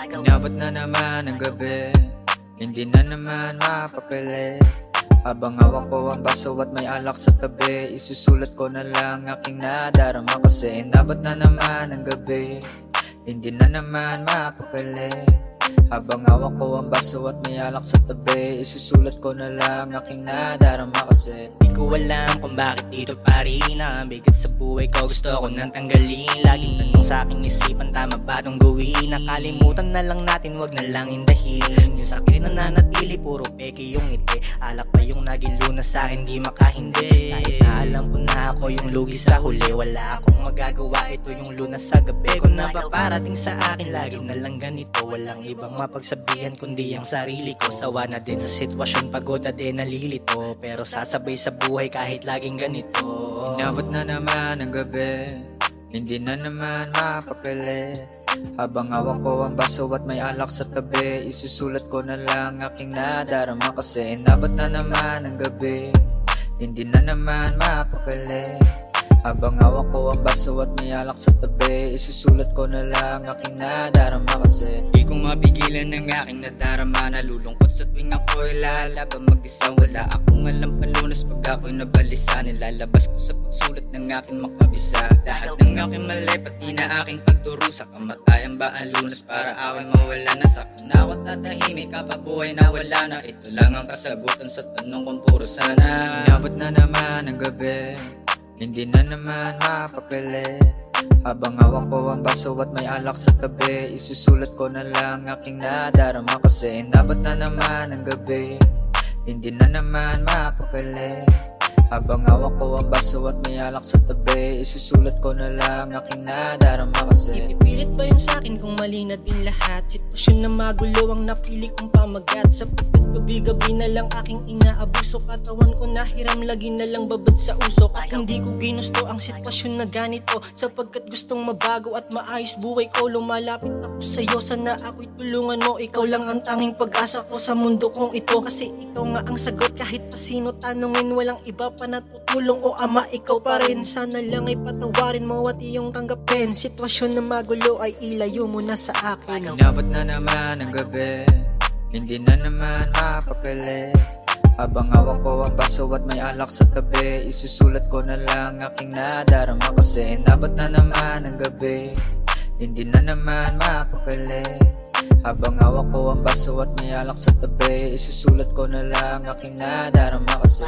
Inabot na naman ang gabi, hindi na naman mapakali. Habang hawak ko ang baso at may alak sa tabi, isusulat ko na lang aking nadarama. Kasi inabot na naman ang gabi, hindi na naman mapakali. Habang hawak ko ang baso at may alak sa tabi, isusulat ko na lang aking nadarama. Kasi di ko alam kung bakit dito pa rin. Ang bigat sa buhay ko gusto ko nang tanggalin. Laging tanong sa aking isipan, tama ba itong gawin? Nakalimutan na lang natin, wag na lang indahin. Yung sakit na nanatili, puro peke yung ngiti. Alak pa yung naging lunas sa akin, di makahindi. Kahit na alam ko na ako yung lugi sa huli, wala akong magagawa, ito yung lunas sa gabi. Kung napaparating sa akin, lagi na lang ganito. Walang ibang mapagsabihan kundi ang sarili ko. Sawa na din sa sitwasyon, pagod na din nalilito. Pero sasabay sa buhay kahit laging ganito. inabot na naman ang gabi, hindi na naman mapakali. Habang hawak ko ang baso at may alak sa tabi, isusulat ko na lang aking nadarama. Kasi inabot na naman ang gabi, hindi na naman mapakali. Habang hawak ko ang baso at may alak sa tabi, isusulat ko na lang aking nadarama. Kasi di ko mapigilan ang aking nadarama. Nalulungkot sa tuwing ako'y lalaban mag-isa. Wala akong alam palunas pag ako'y nabalisa. Nilalabas ko sa pagsulat ng aking makabisa. Lahat ng aking mali, pati na aking pagdurusa. Kamatayan ba ang lunas para ako'y mawala na? Sakit na ako tatahimik kapag buhay na wala na. Ito lang ang kasagutan sa tanong kong puro sana. Inabot na naman ang gabi, hindi na naman mapakali. Habang hawak ko ang baso at may alak sa tabi, isusulat ko na lang aking nadarama. Kasi inabot na naman ang gabi, hindi na naman mapakali. Habang hawak ko ang baso at may alak sa tabi, isusulat ko na lang aking nadarama. Kasi ipipilit ba yung sa'kin kung mali na din lahat? Sitwasyon na magulo ang napili kong pamagat. Sa gabi-gabi na lang aking inaabuso. Katawan ko nahiram, lagi na lang babad sa usok. At hindi ko ginusto ang sitwasyon na ganito, sapagkat gustong mabago at maayos buhay ko. Lumalapit ako sa'yo, sana ako'y tulungan mo. Ikaw lang ang tanging pag-asa ko sa mundo kong ito. Kasi ikaw nga ang sagot kahit pa sino tanungin. Walang iba pa natutulong, o ama ikaw pa rin. Sana lang ay patawarin mo at iyong tanggapin. Sitwasyon na magulo ay ilayo mo na sa akin. inabot na naman ang gabi, hindi na naman mapakali. Habang hawak ko ang baso at may alak sa tabi, isusulat ko na lang aking nadarama. Kasi inabot na naman ang gabi, hindi na naman mapakali. Habang hawak ko ang baso at may alak sa tabi, isusulat ko na lang aking nadarama. Kasi